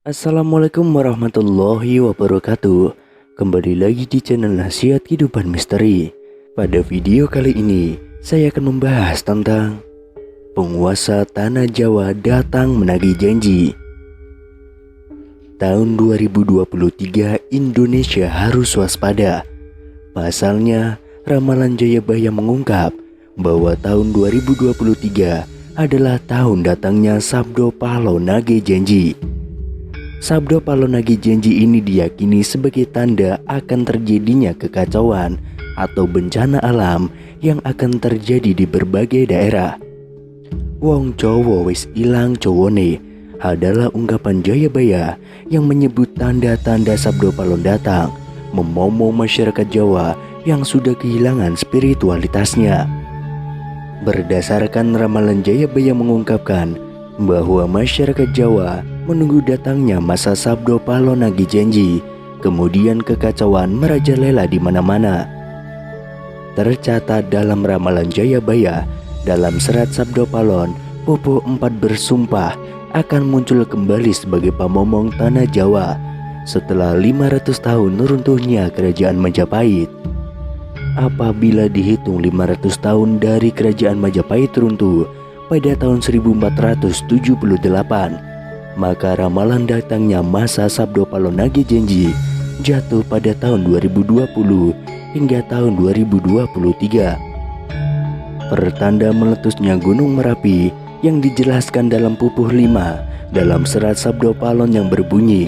Assalamualaikum warahmatullahi wabarakatuh. Kembali lagi di channel Nasihat Kehidupan Misteri. Pada video kali ini saya akan membahas tentang penguasa tanah Jawa datang menagih janji. Tahun 2023 Indonesia harus waspada. Pasalnya ramalan Jayabaya mengungkap bahwa tahun 2023 adalah tahun datangnya Sabdo Palo Nage Janji. Sabdo Palo Nage Janji ini diyakini sebagai tanda akan terjadinya kekacauan atau bencana alam yang akan terjadi di berbagai daerah. Wong Jowo wis ilang cowone adalah ungkapan Jayabaya yang menyebut tanda-tanda Sabdo Palo datang memomo masyarakat Jawa yang sudah kehilangan spiritualitasnya. Berdasarkan ramalan Jayabaya mengungkapkan bahwa masyarakat Jawa menunggu datangnya masa Sabdo Palo Nage Janji, kemudian kekacauan merajalela di mana-mana. Tercatat dalam ramalan Jayabaya, dalam serat Sabdo Palon, Popo IV bersumpah akan muncul kembali sebagai pamomong tanah Jawa setelah 500 tahun runtuhnya kerajaan Majapahit. Apabila dihitung 500 tahun dari kerajaan Majapahit runtuh pada tahun 1478, maka ramalan datangnya masa Sabdo Palo Nage Janji jatuh pada tahun 2020 hingga tahun 2023. Pertanda meletusnya Gunung Merapi yang dijelaskan dalam Pupuh 5 dalam serat Sabdo Palon yang berbunyi,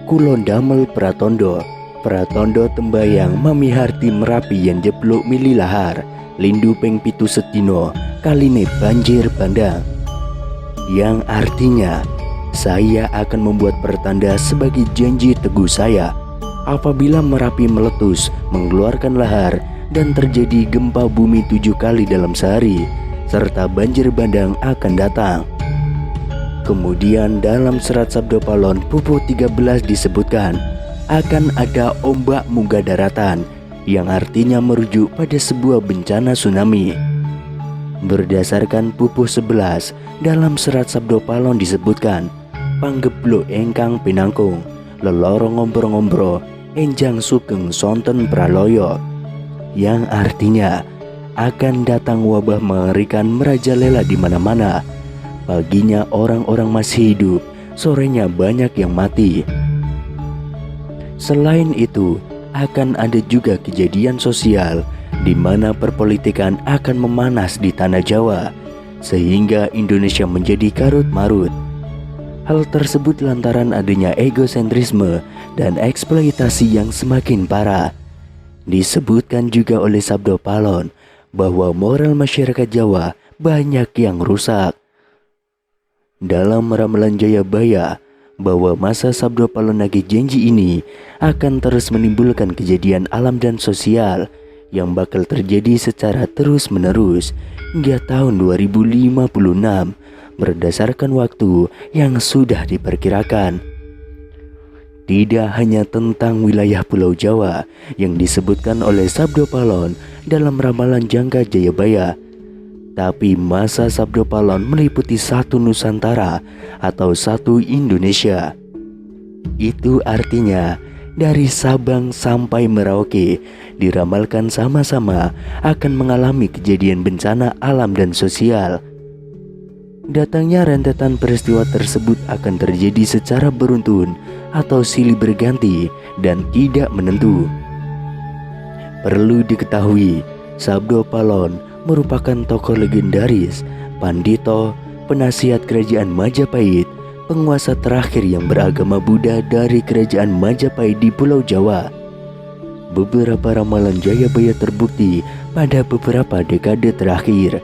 Kulon damel pratondo, pratondo tembayang mamiharti Merapi yang jeblok mililahar, lindu peng pitu setino, kaline banjir bandang. Yang artinya, saya akan membuat pertanda sebagai janji teguh saya. Apabila Merapi meletus, mengeluarkan lahar, dan terjadi gempa bumi 7 kali dalam sehari, serta banjir bandang akan datang. Kemudian dalam serat Sabdo Palon Pupuh 13 disebutkan akan ada ombak munggah daratan, yang artinya merujuk pada sebuah bencana tsunami. Berdasarkan Pupuh 11 dalam serat Sabdo Palon disebutkan panggeblok engkang pinangkung, leloro ngombro-ngombro, enjang sugeng sonten praloyo, yang artinya akan datang wabah mengerikan merajalela di mana-mana. Paginya orang-orang masih hidup, sorenya banyak yang mati. Selain itu, akan ada juga kejadian sosial di mana perpolitikan akan memanas di tanah Jawa, sehingga Indonesia menjadi karut-marut. Hal tersebut lantaran adanya egosentrisme dan eksploitasi yang semakin parah. Disebutkan juga oleh Sabdo Palon bahwa moral masyarakat Jawa banyak yang rusak. Dalam ramalan Jayabaya bahwa masa Sabdo Palo Nage Janji ini akan terus menimbulkan kejadian alam dan sosial yang bakal terjadi secara terus-menerus hingga tahun 2056 berdasarkan waktu yang sudah diperkirakan. Tidak hanya tentang wilayah Pulau Jawa yang disebutkan oleh Sabdo Palon dalam ramalan Jangka Jayabaya, tapi masa Sabdo Palon meliputi satu Nusantara atau satu Indonesia. Itu artinya dari Sabang sampai Merauke diramalkan sama-sama akan mengalami kejadian bencana alam dan sosial. Datangnya rentetan peristiwa tersebut akan terjadi secara beruntun atau silih berganti dan tidak menentu. Perlu diketahui, Sabdo Palon merupakan tokoh legendaris, pandito, penasihat kerajaan Majapahit, penguasa terakhir yang beragama Buddha dari kerajaan Majapahit di Pulau Jawa. Beberapa ramalan Jayabaya terbukti pada beberapa dekade terakhir.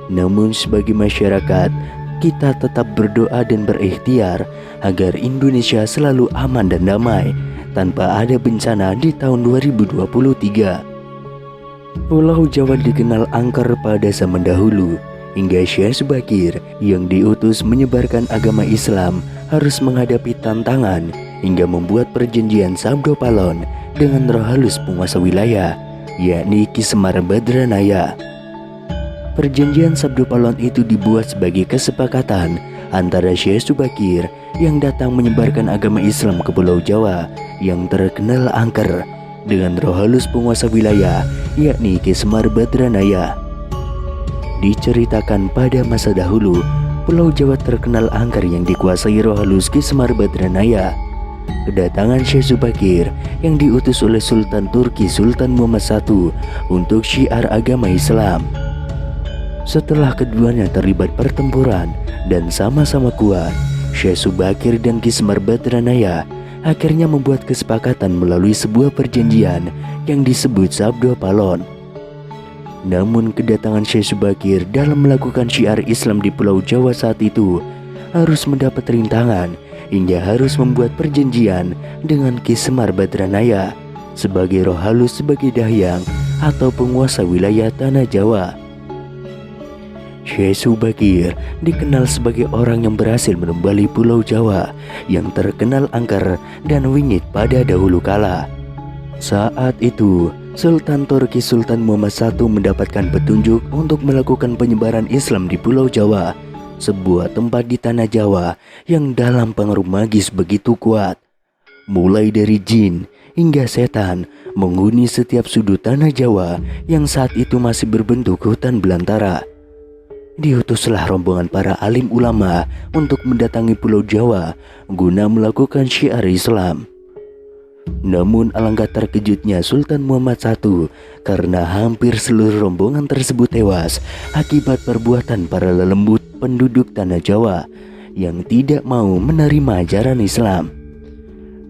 Namun sebagai masyarakat, kita tetap berdoa dan berikhtiar agar Indonesia selalu aman dan damai tanpa ada bencana di tahun 2023. Pulau Jawa dikenal angker pada zaman dahulu, hingga Syekh Subakir yang diutus menyebarkan agama Islam harus menghadapi tantangan hingga membuat perjanjian Sabdo Palon dengan roh halus penguasa wilayah, yakni Ki Semar Badranaya. Perjanjian Sabdo Palon itu dibuat sebagai kesepakatan antara Syekh Subakir yang datang menyebarkan agama Islam ke Pulau Jawa yang terkenal angker dengan roh halus penguasa wilayah, yakni Ki Semar Badranaya. Diceritakan pada masa dahulu, Pulau Jawa terkenal angker yang dikuasai roh halus Ki Semar Badranaya. Kedatangan Syekh Subakir yang diutus oleh Sultan Turki Sultan Muhammad I untuk syiar agama Islam. Setelah keduanya terlibat pertempuran dan sama-sama kuat, Syekh Subakir dan Ki Semar Badranaya akhirnya membuat kesepakatan melalui sebuah perjanjian yang disebut Sabdo Palon. Namun kedatangan Syekh Subakir dalam melakukan syiar Islam di Pulau Jawa saat itu harus mendapat rintangan hingga harus membuat perjanjian dengan Ki Semar Badranaya sebagai roh halus sebagai dahyang atau penguasa wilayah Tanah Jawa. Syekh Subakir dikenal sebagai orang yang berhasil menembali Pulau Jawa yang terkenal angker dan wingit pada dahulu kala. Saat itu, Sultan Turki Sultan Muhammad I mendapatkan petunjuk untuk melakukan penyebaran Islam di Pulau Jawa, sebuah tempat di Tanah Jawa yang dalam pengaruh magis begitu kuat. Mulai dari jin hingga setan menghuni setiap sudut Tanah Jawa yang saat itu masih berbentuk hutan belantara. Diutuslah rombongan para alim ulama untuk mendatangi Pulau Jawa guna melakukan syiar Islam. Namun alangkah terkejutnya Sultan Muhammad I karena hampir seluruh rombongan tersebut tewas akibat perbuatan para lelembut penduduk Tanah Jawa yang tidak mau menerima ajaran Islam.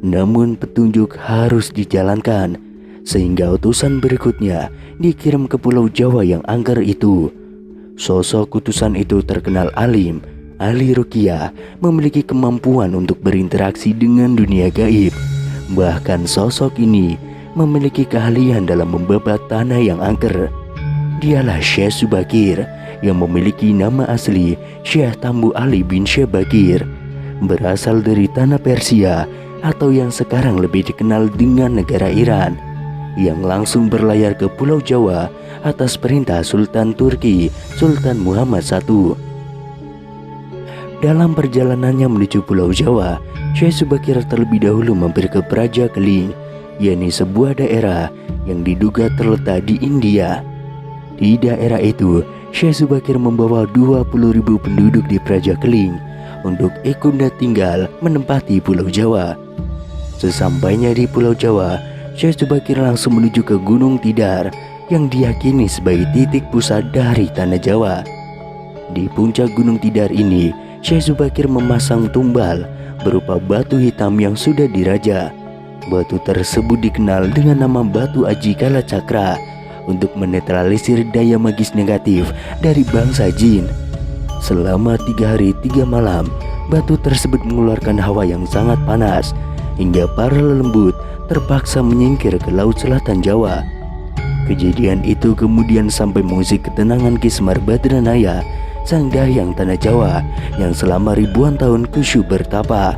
Namun petunjuk harus dijalankan, sehingga utusan berikutnya dikirim ke Pulau Jawa yang angker itu. Sosok utusan itu terkenal alim, ahli ruqyah, memiliki kemampuan untuk berinteraksi dengan dunia gaib. Bahkan sosok ini memiliki keahlian dalam membabat tanah yang angker. Dialah Syekh Subakir yang memiliki nama asli Syekh Tambu Ali bin Syekh Bakir, berasal dari tanah Persia atau yang sekarang lebih dikenal dengan negara Iran, yang langsung berlayar ke Pulau Jawa atas perintah Sultan Turki Sultan Muhammad I. Dalam perjalanannya menuju Pulau Jawa, Syekh Subakir terlebih dahulu mampir ke Praja Keling, yakni sebuah daerah yang diduga terletak di India. Di daerah itu, Syekh Subakir membawa 20.000 penduduk di Praja Keling untuk ikut tinggal menempati Pulau Jawa. Sesampainya di Pulau Jawa, Syekh Subakir langsung menuju ke Gunung Tidar yang diyakini sebagai titik pusat dari Tanah Jawa. Di puncak Gunung Tidar ini, Syekh Subakir memasang tumbal berupa batu hitam yang sudah diraja. Batu tersebut dikenal dengan nama Batu Aji Kala Cakra untuk menetralisir daya magis negatif dari bangsa jin. Selama 3 hari 3 malam, batu tersebut mengeluarkan hawa yang sangat panas hingga para lelembut terpaksa menyingkir ke Laut Selatan Jawa. Kejadian itu kemudian sampai mengusik ketenangan Ki Semar Badranaya, sang dahyang Tanah Jawa yang selama ribuan tahun kusyuk bertapa.